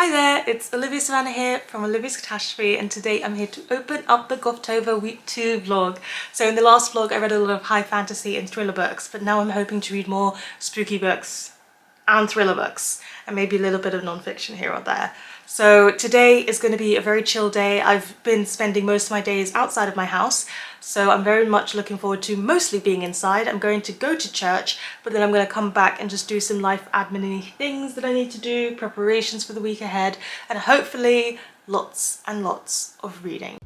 Hi there, it's Olivia-Savannah here from Olivia's Catastrophe, and today I'm here to open up the Gothtober week 2 vlog. So in the last vlog I read a lot of high fantasy and thriller books, but now I'm hoping to read more spooky books and thriller books and maybe a little bit of non-fiction here or there. So today is going to be a very chill day. I've been spending most of my days outside of my house, so I'm very much looking forward to mostly being inside. I'm going to go to church, but then I'm going to come back and just do some life admin-y things that I need to do, preparations for the week ahead, and hopefully lots and lots of reading.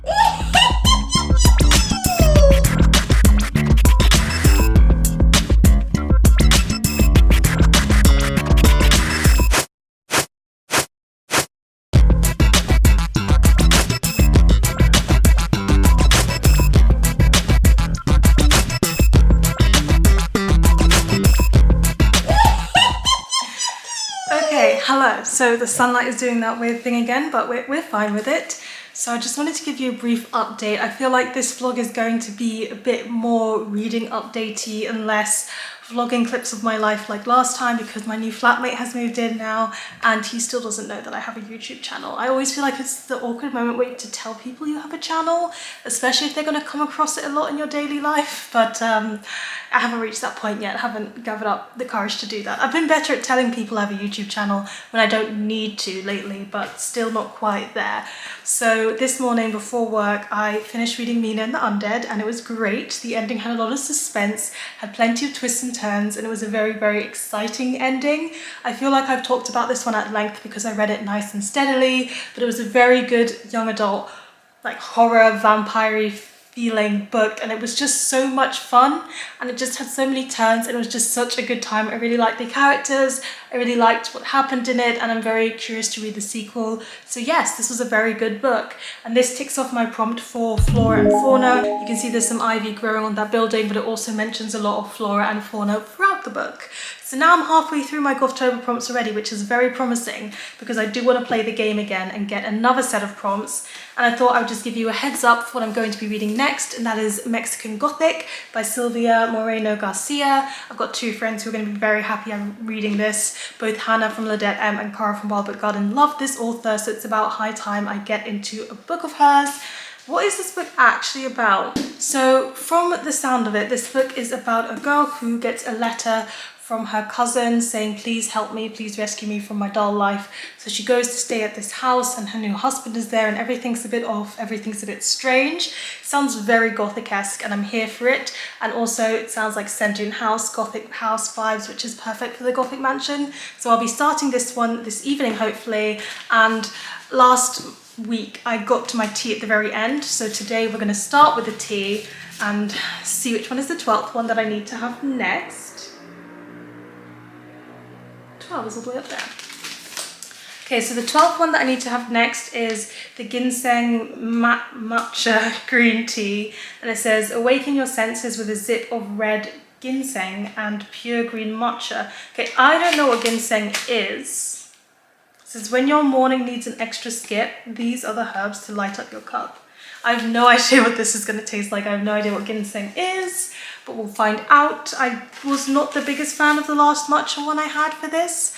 Hello, so the sunlight is doing that weird thing again, but we're fine with it. So I just wanted to give you a brief update. I feel like this vlog is going to be a bit more reading updatey and less vlogging clips of my life like last time, because my new flatmate has moved in now and he still doesn't know that I have a YouTube channel. I always feel like it's the awkward moment where you have to tell people you have a channel, especially if they're going to come across it a lot in your daily life, but I haven't reached that point yet. I haven't gathered up the courage to do that. I've been better at telling people I have a YouTube channel when I don't need to lately, but still not quite there. So this morning before work I finished reading Mina and the Undead, and it was great. The ending had a lot of suspense, had plenty of twists and turns, and it was a very, very exciting ending. I feel like I've talked about this one at length because I read it nice and steadily, but it was a very good young adult, like horror, vampire-y feeling book, and it was just so much fun, and it just had so many turns, and it was just such a good time. I really liked the characters, I really liked what happened in it, and I'm very curious to read the sequel. So yes, this was a very good book, and this ticks off my prompt for flora and fauna. You can see there's some ivy growing on that building, but it also mentions a lot of flora and fauna throughout the book. So now I'm halfway through my Gothtober prompts already, which is very promising because I do want to play the game again and get another set of prompts. And I thought I would just give you a heads up for what I'm going to be reading next, and that is Mexican Gothic by Silvia Moreno-Garcia. I've got two friends who are going to be very happy I'm reading this. Both Hannah from Ladette M and Cara from Wild Book Garden love this author, so it's about high time I get into a book of hers. What is this book actually about? So from the sound of it, this book is about a girl who gets a letter from her cousin saying, please help me, please rescue me from my dull life. So she goes to stay at this house and her new husband is there, and everything's a bit off, everything's a bit strange. It sounds very Gothic-esque and I'm here for it. And also it sounds like Centurion House, Gothic house vibes, which is perfect for the Gothic mansion. So I'll be starting this one this evening hopefully, and last week I got to my tea at the very end. So today we're going to start with the tea and see which one is the 12th one that I need to have next. 12 is all the way up there. Okay, so the 12th one that I need to have next is the ginseng matcha green tea, and it says awaken your senses with a zip of red ginseng and pure green matcha. Okay, I don't know what ginseng is. It says when your morning needs an extra skip, these are the herbs to light up your cup. I have no idea what this is going to taste like. I have no idea what ginseng is, but we'll find out. I was not the biggest fan of the last matcha one I had for this,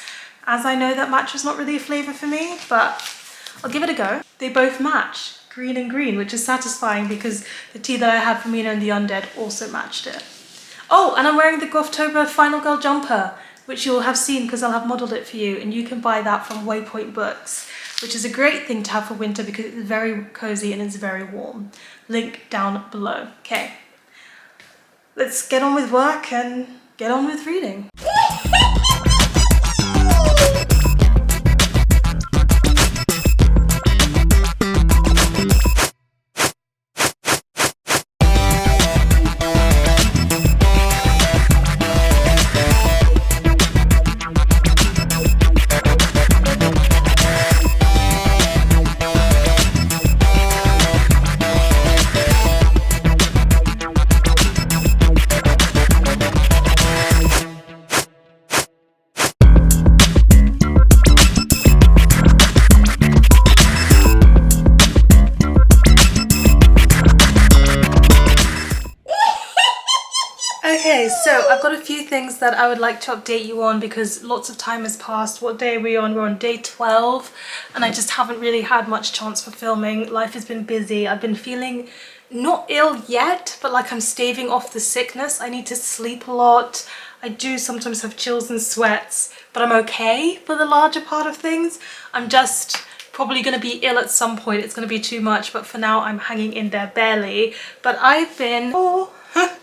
as I know that matcha is not really a flavour for me, but I'll give it a go. They both match, green and green, which is satisfying because the tea that I had for Mina and the Undead also matched it. Oh, and I'm wearing the Gothtober Final Girl jumper, which you'll have seen because I'll have modelled it for you, and you can buy that from Waypoint Books, which is a great thing to have for winter because it's very cozy and it's very warm. Link down below. Okay, let's get on with work and get on with reading. that I would like to update you on because lots of time has passed. What day are we on? We're on day 12 and I just haven't really had much chance for filming. Life has been busy. I've been feeling not ill yet, but like I'm staving off the sickness. I need to sleep a lot. I do sometimes have chills and sweats, but I'm okay for the larger part of things. I'm just probably going to be ill at some point. It's going to be too much, but for now I'm hanging in there barely. But I've been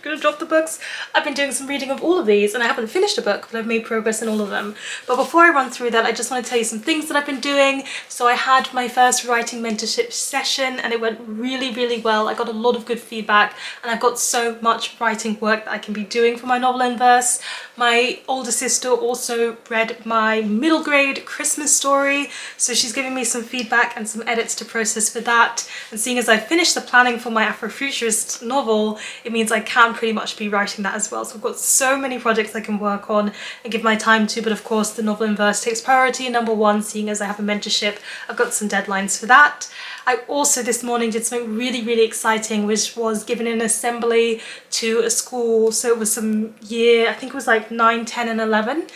gonna drop the books. I've been doing some reading of all of these and I haven't finished a book, but I've made progress in all of them. But before I run through that, I just want to tell you some things that I've been doing. So I had my first writing mentorship session and it went really, really well. I got a lot of good feedback and I've got so much writing work that I can be doing for my novel in verse. My older sister also read my middle grade Christmas story, so she's giving me some feedback and some edits to process for that. And seeing as I finished the planning for my Afrofuturist novel, it means I can pretty much be writing that as well. So I've got so many projects I can work on and give my time to, but of course the novel in verse takes priority number one, seeing as I have a mentorship. I've got some deadlines for that. I also this morning did something really, really exciting, which was giving an assembly to a school. So it was some year, I think it was like 9, 10 and 11.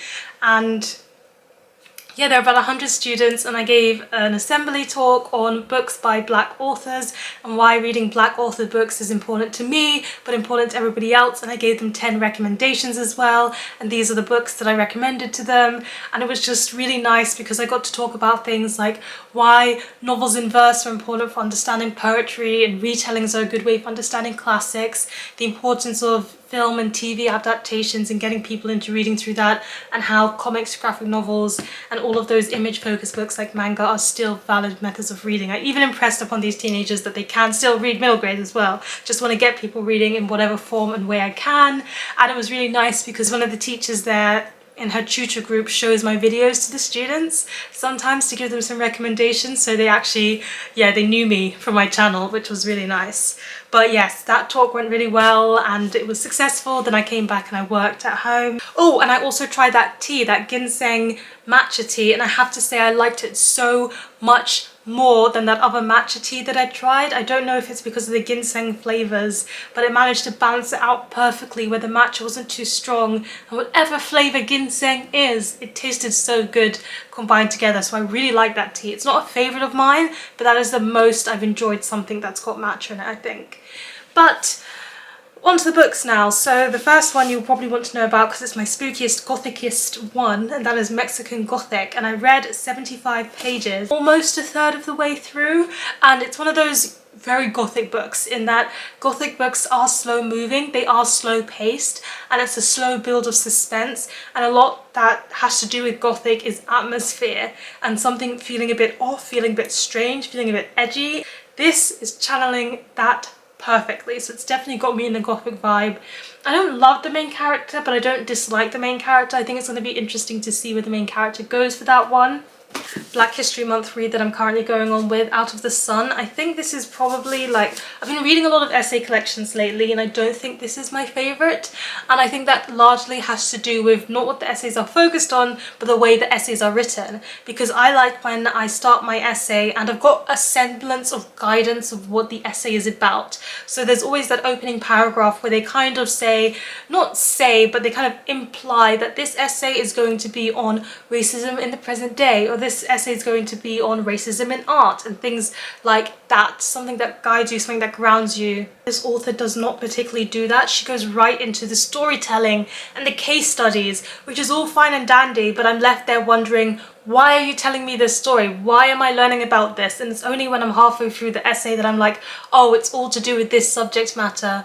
And yeah, there were about 100 students and I gave an assembly talk on books by Black authors and why reading Black authored books is important to me, but important to everybody else. And I gave them 10 recommendations as well. And these are the books that I recommended to them. And it was just really nice because I got to talk about things like why novels in verse are important for understanding poetry and retellings are a good way for understanding classics, the importance of film and TV adaptations and getting people into reading through that, and how comics, graphic novels and all of those image focused books like manga are still valid methods of reading. I even impressed upon these teenagers that they can still read middle grade as well. Just want to get people reading in whatever form and way I can. And it was really nice because one of the teachers there in her tutor group shows my videos to the students sometimes to give them some recommendations, so they actually, yeah, they knew me from my channel, which was really nice. But yes, that talk went really well and it was successful. Then I came back and I worked at home. Oh, and I also tried that tea, that ginseng matcha tea, and I have to say I liked it so much more than that other matcha tea that I tried. I don't know if it's because of the ginseng flavors, but it managed to balance it out perfectly where the matcha wasn't too strong, and whatever flavor ginseng is, it tasted so good combined together. So I really like that tea. It's not a favorite of mine, but that is the most I've enjoyed something that's got matcha in it, I think. But on to the books now. So the first one you'll probably want to know about because it's my spookiest, gothicist one, and that is Mexican Gothic. And I read 75 pages, almost a third of the way through, and it's one of those very gothic books in that gothic books are slow moving, they are slow paced, and it's a slow build of suspense, and a lot that has to do with gothic is atmosphere and something feeling a bit off, feeling a bit strange, feeling a bit edgy. This is channeling that perfectly, so it's definitely got me in the gothic vibe. I don't love the main character, but I don't dislike the main character. I think it's going to be interesting to see where the main character goes for that one. Black History Month read that I'm currently going on with, Out of the Sun. I think this is probably like, I've been reading a lot of essay collections lately and I don't think this is my favourite, and I think that largely has to do with not what the essays are focused on, but the way the essays are written, because I like when I start my essay and I've got a semblance of guidance of what the essay is about. So there's always that opening paragraph where they kind of say, not say, but they kind of imply that this essay is going to be on racism in the present day, or this essay is going to be on racism in art and things like that, something that guides you, something that grounds you. This author does not particularly do that. She goes right into the storytelling and the case studies, which is all fine and dandy, but I'm left there wondering, why are you telling me this story? Why am I learning about this? And it's only when I'm halfway through the essay that I'm like, oh, it's all to do with this subject matter.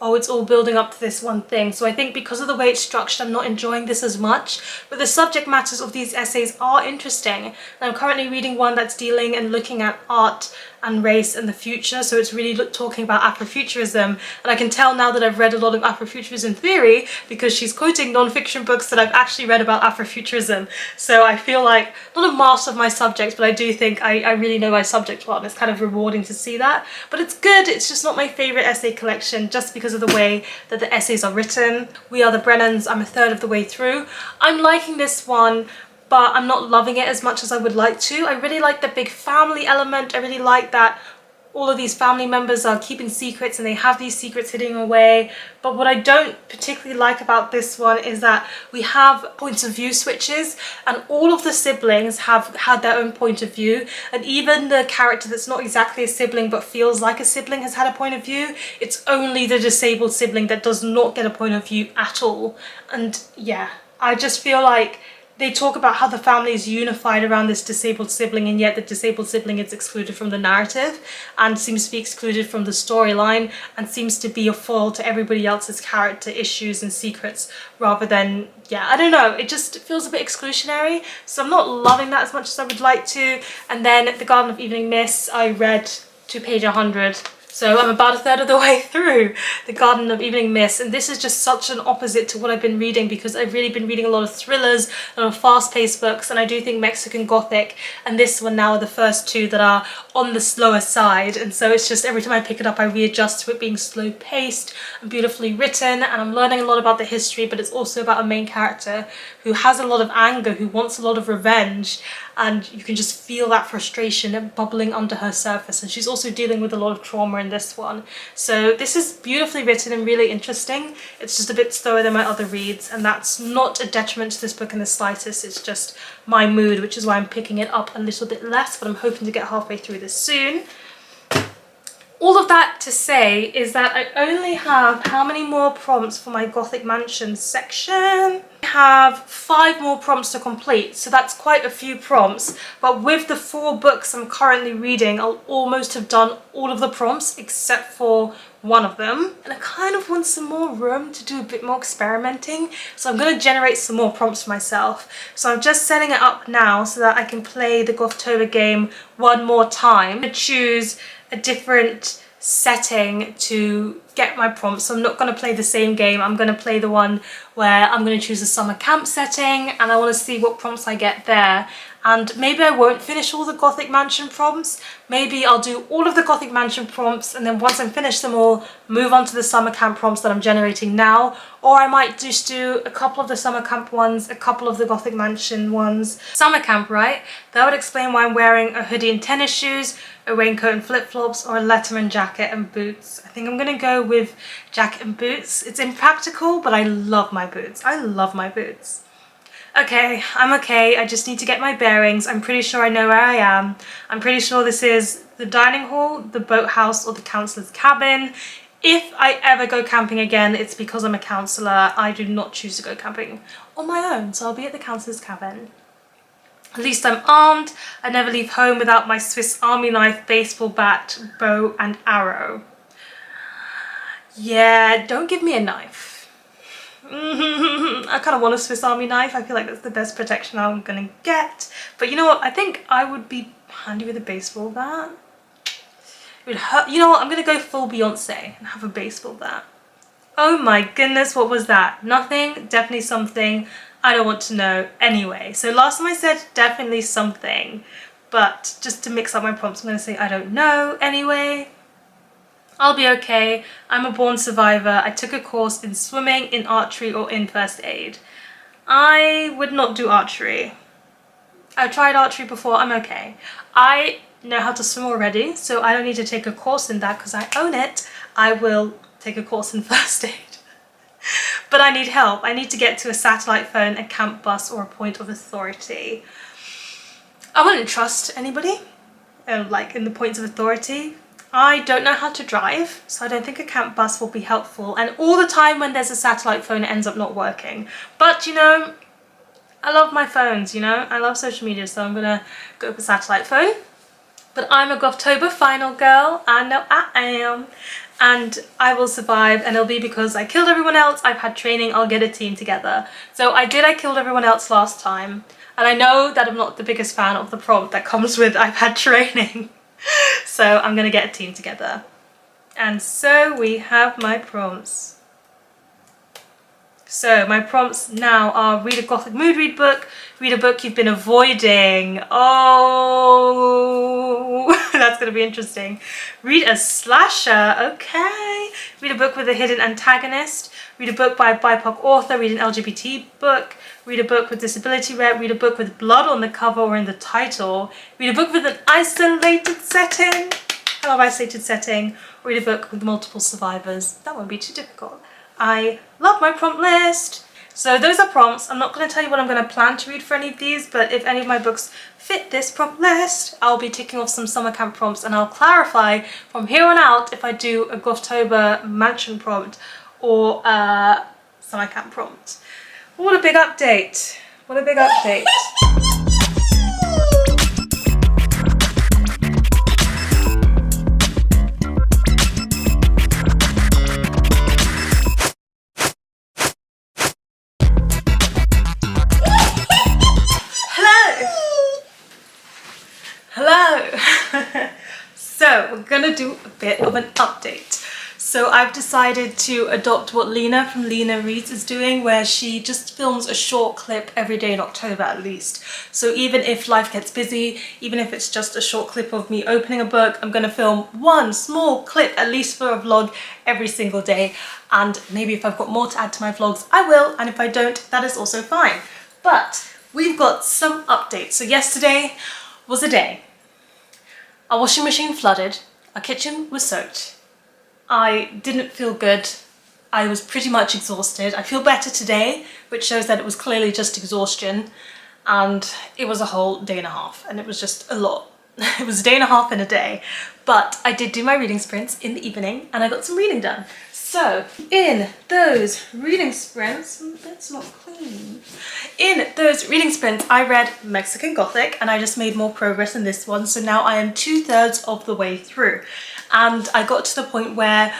Oh, it's all building up to this one thing. So I think because of the way it's structured, I'm not enjoying this as much. But the subject matters of these essays are interesting. And I'm currently reading one that's dealing and looking at art and race and the future, so it's really talking about Afrofuturism, and I can tell now that I've read a lot of Afrofuturism theory because she's quoting non-fiction books that I've actually read about Afrofuturism. So I feel like, not a master of my subject, but I do think I really know my subject well, and it's kind of rewarding to see that. But it's good, it's just not my favourite essay collection just because of the way that the essays are written. We Are the Brennans, I'm a third of the way through. I'm liking this one, but I'm not loving it as much as I would like to. I really like the big family element. I really like that all of these family members are keeping secrets and they have these secrets hidden away. But what I don't particularly like about this one is that we have points of view switches, and all of the siblings have had their own point of view, and even the character that's not exactly a sibling but feels like a sibling has had a point of view. It's only the disabled sibling that does not get a point of view at all. And yeah, I just feel like they talk about how the family is unified around this disabled sibling, and yet the disabled sibling is excluded from the narrative and seems to be excluded from the storyline and seems to be a foil to everybody else's character issues and secrets, rather than, yeah, I don't know, it just feels a bit exclusionary. So I'm not loving that as much as I would like to. And then The Garden of Evening Mist, I read to page 100. So I'm about a third of the way through The Garden of Evening Mist, and this is just such an opposite to what I've been reading, because I've really been reading a lot of thrillers, a lot of fast-paced books, and I do think Mexican Gothic and this one now are the first two that are on the slower side. And so it's just every time I pick it up I readjust to it being slow-paced and beautifully written, and I'm learning a lot about the history, but it's also about a main character who has a lot of anger, who wants a lot of revenge, and you can just feel that frustration bubbling under her surface. And she's also dealing with a lot of trauma in this one. So this is beautifully written and really interesting. It's just a bit slower than my other reads, and that's not a detriment to this book in the slightest. It's just my mood, which is why I'm picking it up a little bit less, but I'm hoping to get halfway through this soon. All of that to say is that I only have how many more prompts for my Gothic Mansion section? I have 5 more prompts to complete, so that's quite a few prompts. But with the 4 books I'm currently reading, I'll almost have done all of the prompts except for one of them. And I kind of want some more room to do a bit more experimenting, so I'm going to generate some more prompts for myself. So I'm just setting it up now so that I can play the Gothtober game one more time. I'm going to choose a different setting to get my prompts. So I'm not going to play the same game. I'm going to play the one where I'm going to choose a summer camp setting, and I want to see what prompts I get there. And maybe I won't finish all the Gothic Mansion prompts. Maybe I'll do all of the Gothic Mansion prompts, and then once I'm finished them all, move on to the summer camp prompts that I'm generating now. Or I might just do a couple of the summer camp ones, a couple of the Gothic Mansion ones. Summer camp, right? That would explain why I'm wearing a hoodie and tennis shoes, a raincoat and flip-flops, or a Letterman jacket and boots. I think I'm gonna go with jacket and boots. It's impractical, but I love my boots. I love my boots. Okay, I'm okay. I just need to get my bearings. I'm pretty sure I know where I am. I'm pretty sure this is the dining hall, the boathouse, or the councillor's cabin. If I ever go camping again, it's because I'm a councillor. I do not choose to go camping on my own, so I'll be at the councillor's cabin. At least I'm armed. I never leave home without my Swiss Army knife, baseball bat, bow, and arrow. Yeah, don't give me a knife. I kind of want a Swiss Army knife. I feel like that's the best protection I'm gonna get. But you know what? I think I would be handy with a baseball bat. It would hurt. You know what? I'm gonna go full Beyonce and have a baseball bat. Oh my goodness, what was that? Nothing, definitely something. I don't want to know anyway. So last time I said definitely something, but just to mix up my prompts, I'm gonna say I don't know anyway. I'll be okay. I'm a born survivor. I took a course in swimming, in archery, or in first aid. I would not do archery. I've tried archery before. I'm okay. I know how to swim already, so I don't need to take a course in that because I own it. I will take a course in first aid. But I need help. I need to get to a satellite phone, a camp bus, or a point of authority. I wouldn't trust anybody, like in the points of authority. I don't know how to drive, so I don't think a camp bus will be helpful. And all the time when there's a satellite phone, it ends up not working. But, you know, I love my phones, you know? I love social media, so I'm gonna go with a satellite phone. But I'm a Gothtober final girl. I know I am. And I will survive, and it'll be because I killed everyone else. I've had training. I'll get a team together. So I killed everyone else last time. And I know that I'm not the biggest fan of the prompt that comes with I've had training. So I'm gonna get a team together. And so we have my prompts. So my prompts now are read a Gothic mood read book, read a book you've been avoiding. Oh, that's gonna be interesting. Read a slasher, okay. Read a book with a hidden antagonist. Read a book by a BIPOC author, read an LGBT book. Read a book with disability rep, read a book with blood on the cover or in the title. Read a book with an isolated setting. kind of isolated setting, or read a book with multiple survivors. That won't be too difficult. I love my prompt list. So those are prompts. I'm not going to tell you what I'm going to plan to read for any of these, but if any of my books fit this prompt list, I'll be ticking off some summer camp prompts, and I'll clarify from here on out if I do a Gothtober mansion prompt or a summer camp prompt. What a big update. What a big update. Hello! So we're gonna do a bit of an update. So I've decided to adopt what Liene from Liene Reads is doing, where she just films a short clip every day in October at least. So even if life gets busy, even if it's just a short clip of me opening a book, I'm gonna film one small clip at least for a vlog every single day. And maybe if I've got more to add to my vlogs, I will, and if I don't, that is also fine. But we've got some updates. So yesterday was a day. Our washing machine flooded, our kitchen was soaked. I didn't feel good. I was pretty much exhausted. I feel better today, which shows that it was clearly just exhaustion, and it was a whole day and a half, and it was just a lot. It was a day and a half in a day, but I did do my reading sprints in the evening and I got some reading done. So in those reading sprints, that's not clean. In those reading sprints, I read Mexican Gothic, and I just made more progress in this one. So now I am 2/3 of the way through, and I got to the point where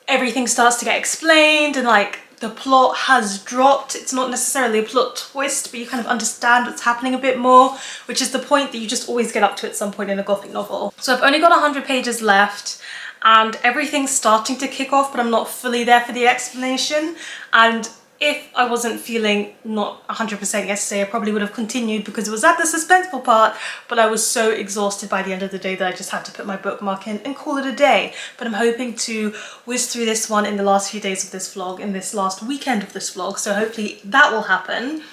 everything starts to get explained and like the plot has dropped. It's not necessarily a plot twist, but you kind of understand what's happening a bit more, which is the point that you just always get up to at some point in a Gothic novel. So I've only got 100 pages left, and everything's starting to kick off, but I'm not fully there for the explanation. And if I wasn't feeling not 100% yesterday, I probably would have continued because it was at the suspenseful part, but I was so exhausted by the end of the day that I just had to put my bookmark in and call it a day. But I'm hoping to whiz through this one in the last few days of this vlog, in this last weekend of this vlog, so hopefully that will happen.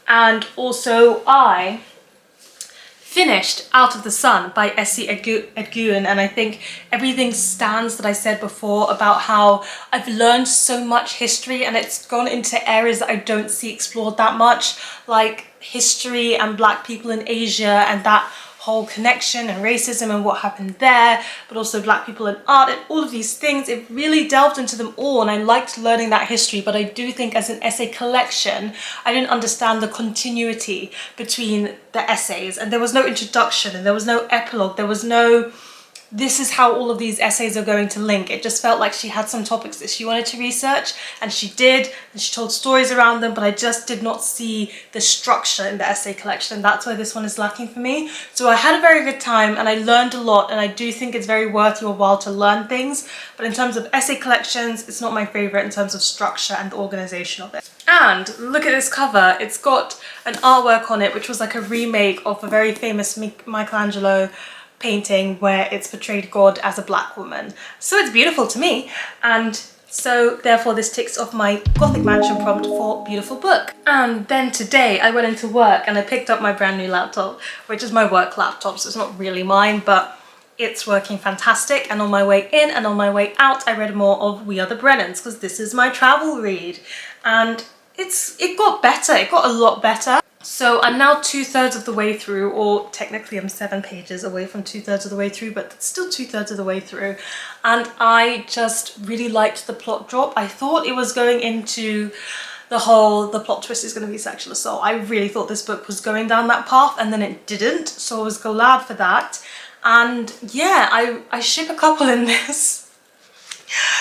And also I finished Out of the Sun by Esi Edugyan, and I think everything stands that I said before about how I've learned so much history and it's gone into areas that I don't see explored that much, like history and black people in Asia and that whole connection and racism and what happened there, but also black people in art and all of these things. It really delved into them all, and I liked learning that history, but I do think as an essay collection I didn't understand the continuity between the essays, and there was no introduction and there was no epilogue, there was no this is how all of these essays are going to link. It just felt like she had some topics that she wanted to research, and she did, and she told stories around them, but I just did not see the structure in the essay collection, and that's why this one is lacking for me. So I had a very good time and I learned a lot, and I do think it's very worth your while to learn things, but in terms of essay collections, it's not my favorite in terms of structure and the organization of it. And look at this cover. It's got an artwork on it which was like a remake of a very famous Michelangelo painting where it's portrayed God as a black woman. So it's beautiful to me, and so therefore this ticks off my Gothic mansion prompt for beautiful book. And then today I went into work and I picked up my brand new laptop, which is my work laptop, so it's not really mine, but it's working fantastic. And on my way in and on my way out I read more of We Are the Brennans, because this is my travel read, and it got better. It got a lot better. So I'm now 2/3 of the way through, or technically I'm 7 pages away from 2/3 of the way through, but it's still 2/3 of the way through. And I just really liked the plot drop. I thought it was going into the plot twist is going to be sexual assault. I really thought this book was going down that path, and then it didn't. So I was glad for that. And yeah, I ship a couple in this.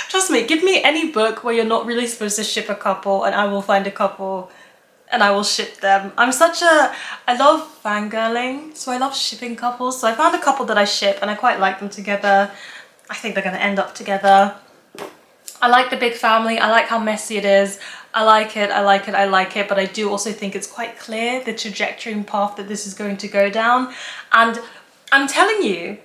Trust me, give me any book where you're not really supposed to ship a couple and I will find a couple and I will ship them. I love fangirling, so I love shipping couples. So I found a couple that I ship and I quite like them together. I think they're gonna end up together. I like the big family, I like how messy it is. I like it, I like it, I like it, but I do also think it's quite clear the trajectory and path that this is going to go down. And I'm telling you,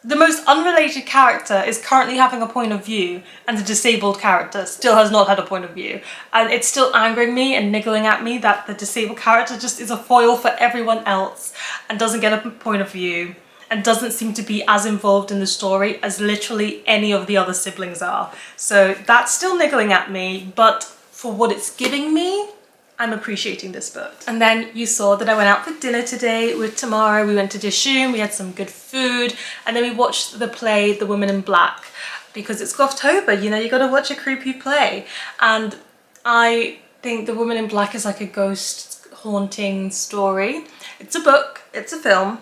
the most unrelated character is currently having a point of view, and the disabled character still has not had a point of view. And it's still angering me and niggling at me that the disabled character just is a foil for everyone else and doesn't get a point of view. and doesn't seem to be as involved in the story as literally any of the other siblings are. So that's still niggling at me, but for what it's giving me, I'm appreciating this book. And then you saw that I went out for dinner today with Tamara. We went to Dishoom, we had some good food, and then we watched the play The Woman in Black, because it's Gothtober, you know, you gotta watch a creepy play. And I think The Woman in Black is like a ghost haunting story. It's a book, it's a film,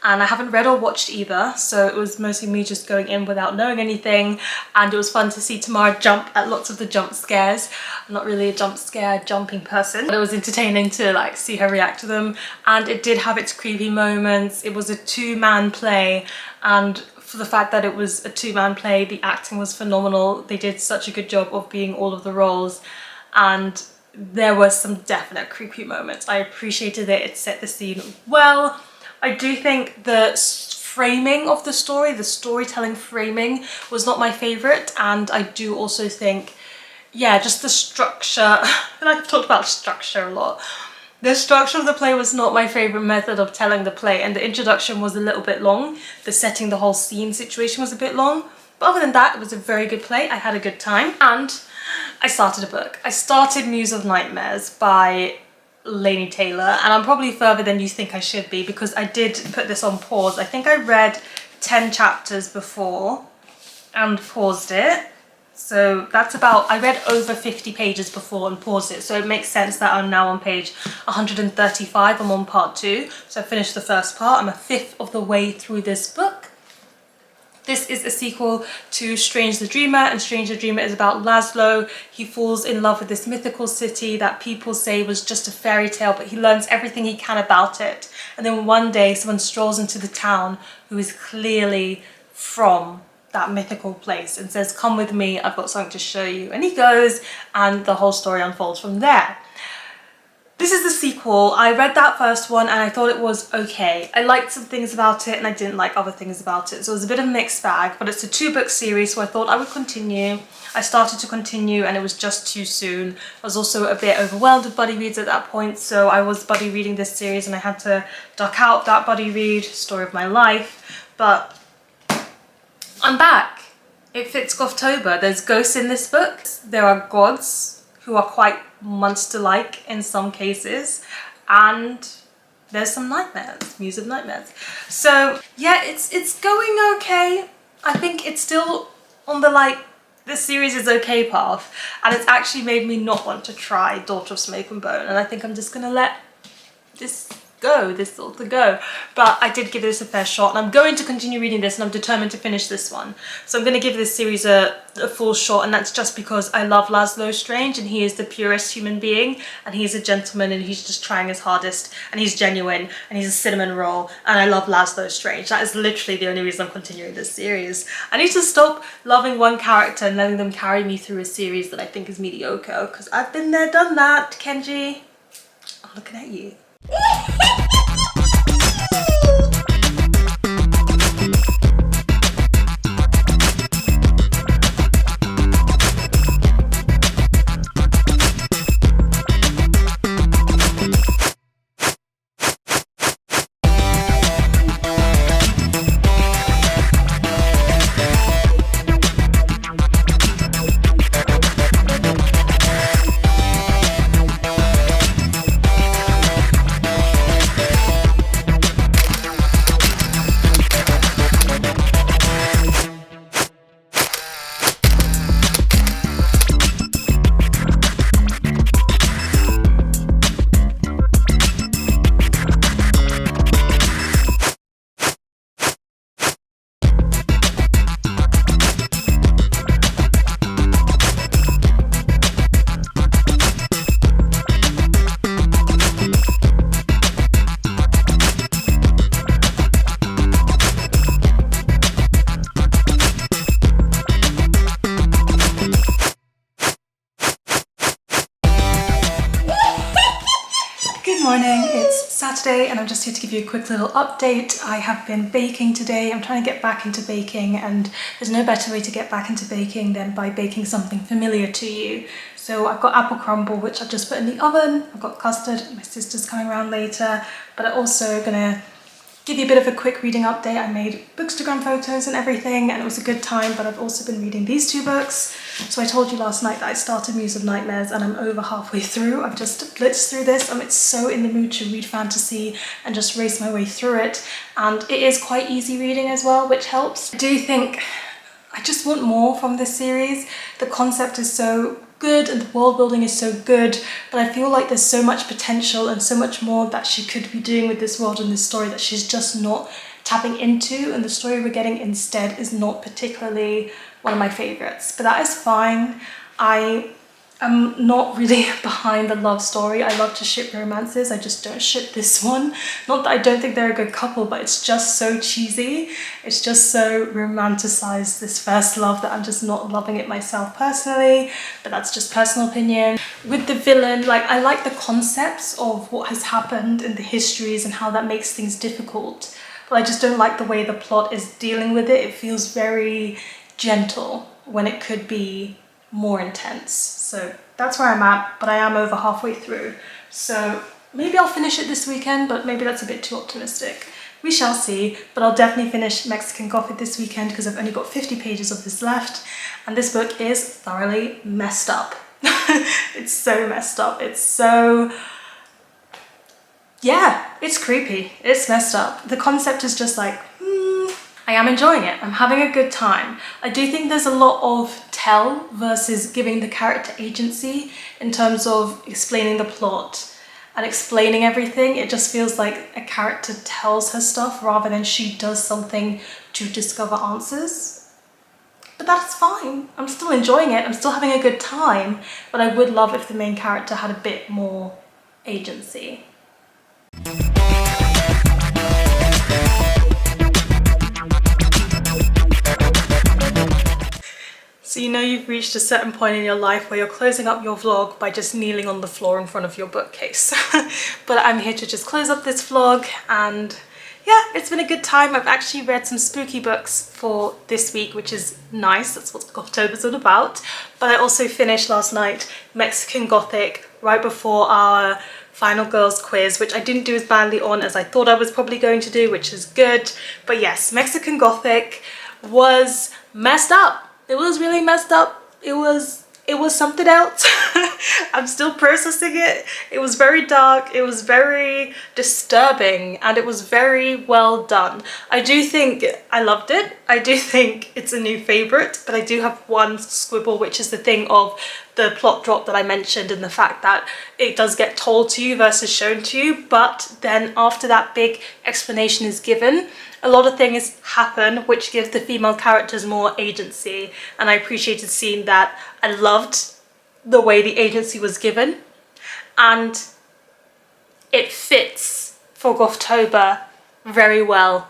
and I haven't read or watched either, so it was mostly me just going in without knowing anything, and it was fun to see Tamara jump at lots of the jump scares. I'm not really a jump scare jumping person, but it was entertaining to like see her react to them, and it did have its creepy moments. It was a two-man play, and for the fact that it was a two-man play, the acting was phenomenal. They did such a good job of being all of the roles, and there were some definite creepy moments. I appreciated it, it set the scene well. I do think the framing of the story, the storytelling framing, was not my favourite, and I do also think, yeah, just the structure, I feel like I've talked about structure a lot. The structure of the play was not my favourite method of telling the play, and the introduction was a little bit long. The setting the whole scene situation was a bit long, but other than that, it was a very good play. I had a good time, and I started a book. I started Muse of Nightmares by Laini Taylor, and I'm probably further than you think I should be, because I did put this on pause. I think I read 10 chapters before and paused it. So that's about, I read over 50 pages before and paused it. So it makes sense that I'm now on page 135. I'm on part 2. So I finished the first part. I'm a fifth of the way through this book. This is a sequel to Strange the Dreamer, and Strange the Dreamer is about Laszlo. He falls in love with this mythical city that people say was just a fairy tale, but he learns everything he can about it. And then one day someone strolls into the town who is clearly from that mythical place and says, "Come with me, I've got something to show you." And he goes, and the whole story unfolds from there. This is the sequel. I read that first one and I thought it was okay. I liked some things about it and I didn't like other things about it. So it was a bit of a mixed bag, but it's a 2-book series, so I thought I would continue. I started to continue and it was just too soon. I was also a bit overwhelmed with buddy reads at that point, so I was buddy reading this series and I had to duck out that buddy read, story of my life. But I'm back. It fits Gothtober. There's ghosts in this book. There are gods who are quite monster-like in some cases, and there's some nightmares, Muse of Nightmares. So yeah, it's going okay. I think it's still on the like, this series is okay path, and it's actually made me not want to try Daughter of Smoke and Bone, and I think I'm just gonna let this author go. But I did give this a fair shot, and I'm going to continue reading this, and I'm determined to finish this one. So I'm going to give this series a full shot, and that's just because I love Laszlo Strange, and he is the purest human being, and he's a gentleman, and he's just trying his hardest, and he's genuine, and he's a cinnamon roll, and I love Laszlo Strange. That is literally the only reason I'm continuing this series. I need to stop loving one character and letting them carry me through a series that I think is mediocre, because I've been there, done that, Kenji. I'm looking at you. Saturday, and I'm just here to give you a quick little update. I have been baking today. I'm trying to get back into baking, and there's no better way to get back into baking than by baking something familiar to you. So I've got apple crumble, which I've just put in the oven. I've got custard. My sister's coming around later, but I'm also gonna give you a bit of a quick reading update. I made bookstagram photos and everything, and it was a good time, but I've also been reading these two books. So I told you last night that I started Muse of Nightmares and I'm over halfway through. I've just blitzed through this. I'm so in the mood to read fantasy and just race my way through it. And it is quite easy reading as well, which helps. I do think I just want more from this series. The concept is so good and the world building is so good, but I feel like there's so much potential and so much more that she could be doing with this world and this story that she's just not tapping into, and the story we're getting instead is not particularly one of my favorites, but that is fine. I am not really behind the love story. I love to ship romances, I just don't ship this one. Not that I don't think they're a good couple, but it's just so cheesy. It's just so romanticized, this first love, that I'm just not loving it myself personally, but that's just personal opinion. With the villain, like, I like the concepts of what has happened in the histories and how that makes things difficult, but I just don't like the way the plot is dealing with it. It feels very gentle when it could be more intense. So that's where I'm at, but I am over halfway through. So maybe I'll finish it this weekend, but maybe that's a bit too optimistic. We shall see, but I'll definitely finish Mexican Gothic this weekend because I've only got 50 pages of this left, and this book is thoroughly messed up. It's so messed up. It's so... yeah, it's creepy. It's messed up. The concept is just like, I am enjoying it. I'm having a good time. I do think there's a lot of tell versus giving the character agency in terms of explaining the plot and explaining everything. It just feels like a character tells her stuff rather than she does something to discover answers. But that's fine. I'm still enjoying it. I'm still having a good time, but I would love if the main character had a bit more agency. So you know you've reached a certain point in your life where you're closing up your vlog by just kneeling on the floor in front of your bookcase. But I'm here to just close up this vlog, and yeah, it's been a good time. I've actually read some spooky books for this week, which is nice. That's what Gothtober's all about. But I also finished last night Mexican Gothic right before our final girls quiz, which I didn't do as badly on as I thought I was probably going to do, which is good. But yes, Mexican Gothic was messed up. It was really messed up. It was something else. I'm still processing it. It was very dark, it was very disturbing, and it was very well done. I do think I loved it. I do think it's a new favourite, but I do have one squibble, which is the thing of the plot drop that I mentioned and the fact that it does get told to you versus shown to you, but then after that big explanation is given, a lot of things happen which gives the female characters more agency, and I appreciated seeing that. I loved the way the agency was given, and it fits for Gothtober very well.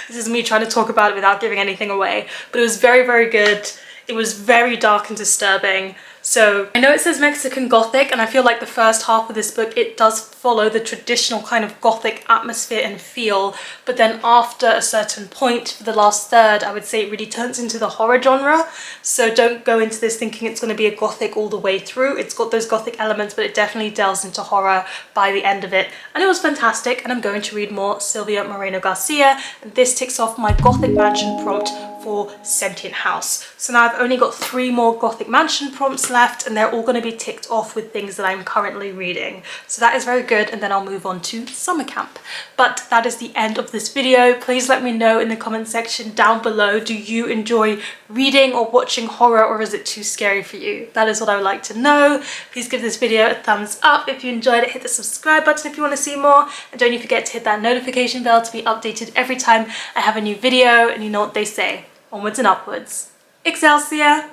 This is me trying to talk about it without giving anything away, but it was very, very good. It was very dark and disturbing. So I know it says Mexican Gothic, and I feel like the first half of this book, it does follow the traditional kind of Gothic atmosphere and feel, but then after a certain point, for the last third, I would say it really turns into the horror genre. So don't go into this thinking it's going to be a Gothic all the way through. It's got those Gothic elements, but it definitely delves into horror by the end of it, and it was fantastic. And I'm going to read more Silvia Moreno-Garcia, and this ticks off my Gothic mansion prompt for Sentient House. So now I've only got 3 more Gothic mansion prompts left, and they're all going to be ticked off with things that I'm currently reading. So that is very good, and then I'll move on to summer camp. But that is the end of this video. Please let me know in the comment section down below, do you enjoy reading or watching horror, or is it too scary for you? That is what I would like to know. Please give this video a thumbs up if you enjoyed it. Hit the subscribe button if you want to see more, and don't forget to hit that notification bell to be updated every time I have a new video. And you know what they say, onwards and upwards. Excelsior!